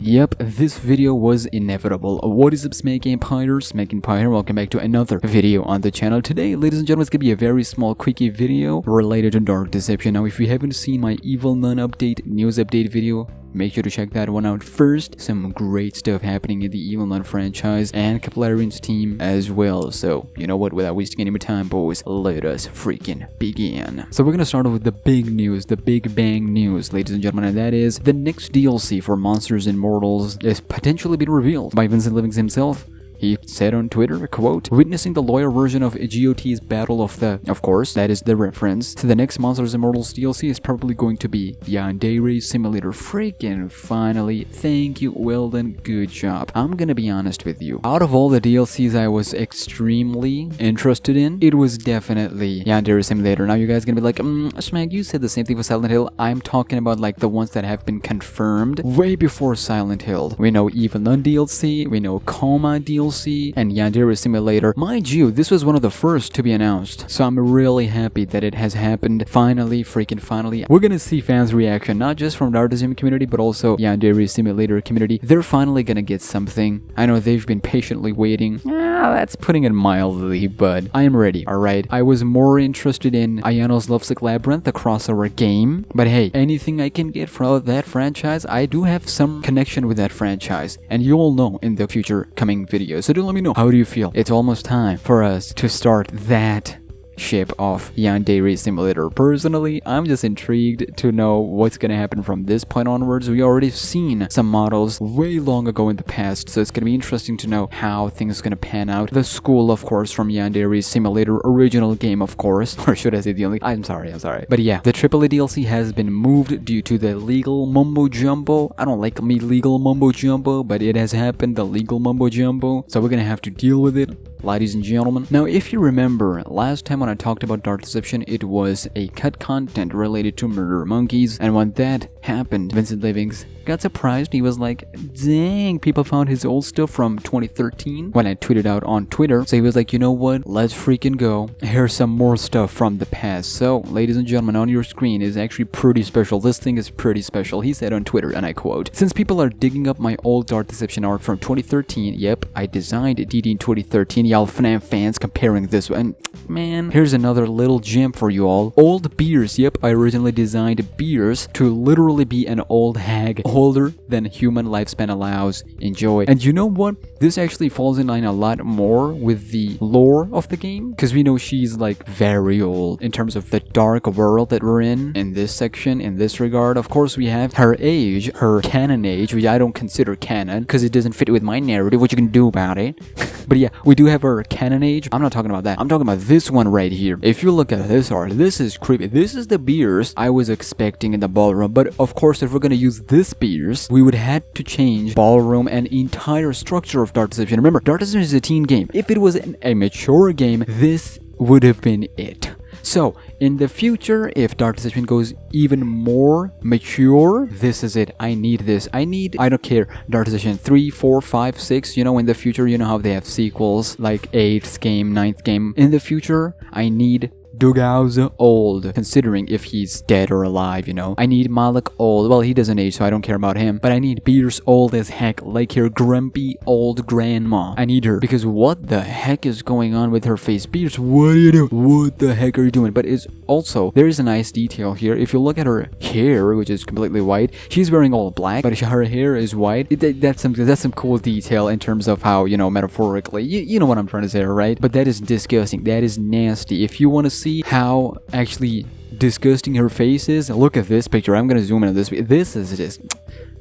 Yep, this video was inevitable. What is up, SmackNPie? Welcome back to another video on the channel. Today, ladies and gentlemen, it's gonna be a very small quickie video related to Dark Deception. Now, if you haven't seen my Evil Nun update, news update video, make sure to check that one out first. Some great stuff happening in the Evil Nun franchise and Capillarian's team as well. So, you know what, without wasting any more time, boys, let us freaking begin. So we're gonna start off with the big news, the big bang news, ladies and gentlemen, and that is the next DLC for Monsters and Mortals is potentially being revealed by Vincent Livings himself. He said on Twitter, quote, "Witnessing the lawyer version of GOT's Battle of the..." Of course, that is the reference to the next Monsters & Mortals DLC is probably going to be Yandere Simulator. Freaking finally. Thank you, well done, good job. I'm gonna be honest with you. Out of all the DLCs I was extremely interested in, it was definitely Yandere Simulator. Now you guys gonna be like, Smack, you said the same thing for Silent Hill. I'm talking about like the ones that have been confirmed way before Silent Hill. We know Evil Nun DLC, we know Coma DLC, and Yandere Simulator. Mind you, this was one of the first to be announced, so I'm really happy that it has happened. Finally, freaking finally. We're gonna see fans' reaction, not just from the Dark Deception community, but also Yandere Simulator community. They're finally gonna get something. I know they've been patiently waiting. That's putting it mildly, but I am ready, alright? I was more interested in Ayano's Lovesick Labyrinth, the crossover game, but hey, anything I can get from that franchise, I do have some connection with that franchise, and you'll know in the future coming videos. So do let me know, how do you feel? It's almost time for us to start that ship of Yandere Simulator. Personally, I'm just intrigued to know what's gonna happen from this point onwards. We already seen some models way long ago in the past, so it's gonna be interesting to know how things are gonna pan out. The school, of course, from Yandere Simulator original game, of course, or should I say the only... I'm sorry. But yeah, the AAA DLC has been moved due to the legal mumbo jumbo. I don't like me legal mumbo jumbo, but it has happened, the legal mumbo jumbo, so we're gonna have to deal with it, ladies and gentlemen. Now, if you remember, last time when I talked about Dark Deception, it was a cut content related to Murder Monkeys, and when that happened, Vincent Livings got surprised. He was like, dang, people found his old stuff from 2013 when I tweeted out on Twitter. So he was like, you know what, let's freaking go. Here's some more stuff from the past. So, ladies and gentlemen, on your screen is actually pretty special. This thing is pretty special. He said on Twitter, and I quote, "Since people are digging up my old Dark Deception art from 2013, yep, I designed DD in 2013, y'all FNAF fans comparing this one. Man, here's another little gem for you all. Old Bierce, yep, I originally designed Bierce to literally be an old hag, older than human lifespan allows. Enjoy." And you know what? This actually falls in line a lot more with the lore of the game, because we know she's like very old in terms of the dark world that we're in this section, in this regard. Of course, we have her age, her canon age, which I don't consider canon because it doesn't fit with my narrative, what you can do about it. But yeah, we do have her canon age. I'm not talking about that. I'm talking about this one right here. If you look at this art, this is creepy. This is the Bierce I was expecting in the ballroom. But of course, if we're gonna use this Bierce, we would have to change ballroom and entire structure of Dark Deception. Remember, Dark Deception is a teen game. If it was a mature game, this would have been it. So, in the future, if Dark Deception goes even more mature, this is it. I need this. I don't care, Dark Deception 3, 4, 5, 6, you know, in the future, you know how they have sequels, like 8th game, 9th game. In the future, I need Dugau's old, considering if he's dead or alive, you know. I need Malik old. Well, he doesn't age, so I don't care about him. But I need Bierce old as heck, like her grumpy old grandma. I need her, because what the heck is going on with her face? Bierce, what are you doing? What the heck are you doing? But it's also, there is a nice detail here. If you look at her hair, which is completely white, she's wearing all black, but her hair is white. That's some cool detail in terms of how, you know, metaphorically, you know what I'm trying to say, right? But that is disgusting. That is nasty. If you want to see how actually disgusting her face is, look at this picture. I'm gonna zoom in on this. This is just...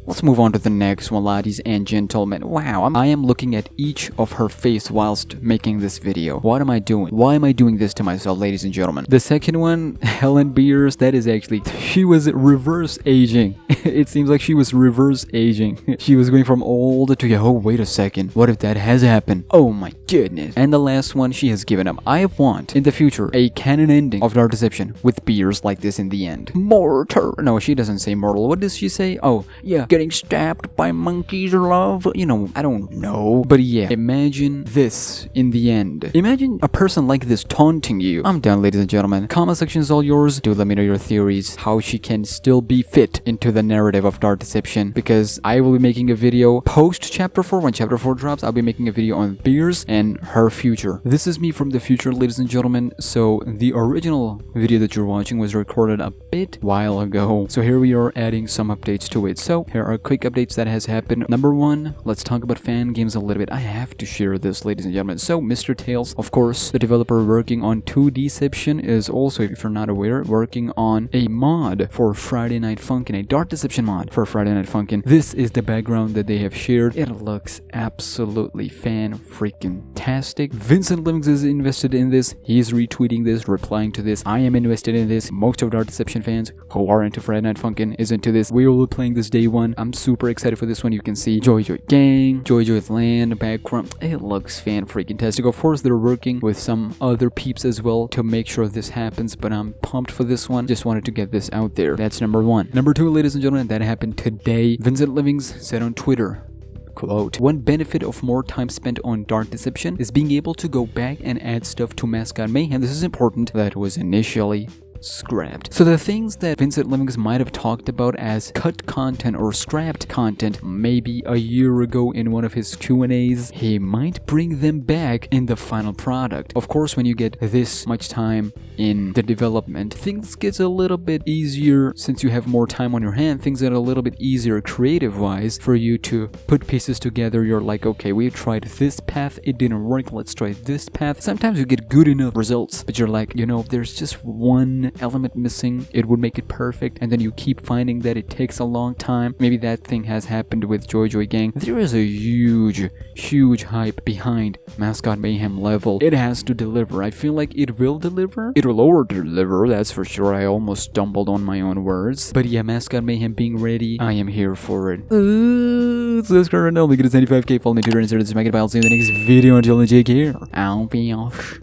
Let's move on to the next one, ladies and gentlemen. Wow, I am looking at each of her face whilst making this video. What am I doing? Why am I doing this to myself, ladies and gentlemen? The second one, Helen Bierce, that is actually... She was reverse aging. It seems like she was reverse aging. She was going from old to... Oh, wait a second. What if that has happened? Oh my goodness. And the last one, she has given up. I want, in the future, a canon ending of Dark Deception with Bierce like this in the end. Mortar. No, she doesn't say mortal. What does she say? Oh, yeah. Getting stabbed by monkeys, love. You know, I don't know. But yeah, imagine this in the end. Imagine a person like this taunting you. I'm done, ladies and gentlemen. Comment section is all yours. Do let me know your theories. How she can still be fit into the narrative of Dark Deception, because I will be making a video post chapter 4. When chapter 4 drops, I'll be making a video on Bierce and her future. This is me from the future, ladies and gentlemen. So the original video that you're watching was recorded a bit while ago. So here we are adding some updates to it. So here are quick updates that has happened. Number one, let's talk about fan games a little bit. I have to share this, ladies and gentlemen. So Mr. Tails, of course, the developer working on 2 Deception, is also, if you're not aware, working on a mod for Friday Night Funkin', a Dark Deception mod for Friday Night Funkin'. This is the background that they have shared. It looks absolutely fan-freaking-tastic. Vincent Livings is invested in this. He's retweeting this, replying to this. I am invested in this. Most of Dark Deception fans who are into Friday Night Funkin' is into this. We will be playing this day one. I'm super excited for this one. You can see Joy Joy Gang, Joy Joy's Land, background. It looks fan-freaking-tastic. Of course, they're working with some other peeps as well to make sure this happens, but I'm pumped for this one. Just wanted to get this out there. That's number one. Number two, ladies and gentlemen, that happened today. Vincent Livings said on Twitter, quote, "One benefit of more time spent on Dark Deception is being able to go back and add stuff to Mascot Mayhem." This is important. That was initially scrapped. So the things that Vincent Livings might have talked about as cut content or scrapped content maybe a year ago in one of his Q&As, he might bring them back in the final product. Of course, when you get this much time in the development, things get a little bit easier. Since you have more time on your hand, things get a little bit easier creative wise for you to put pieces together. You're like, okay, we tried this path, it didn't work, let's try this path. Sometimes you get good enough results, but you're like, you know, if there's just one element missing, it would make it perfect, and then you keep finding that it takes a long time. Maybe that thing has happened with Joy Joy Gang. There is a huge hype behind Mascot Mayhem level. It has to deliver. I feel like it will deliver. It will over-deliver, that's for sure. I almost stumbled on my own words. But yeah, Mascot Mayhem being ready, I am here for it. Subscribe right now, make it to 75k, follow me on Twitter and Instagram. This is SmackNPie. I'll see you in the next video. Until then, take care. I'll be off.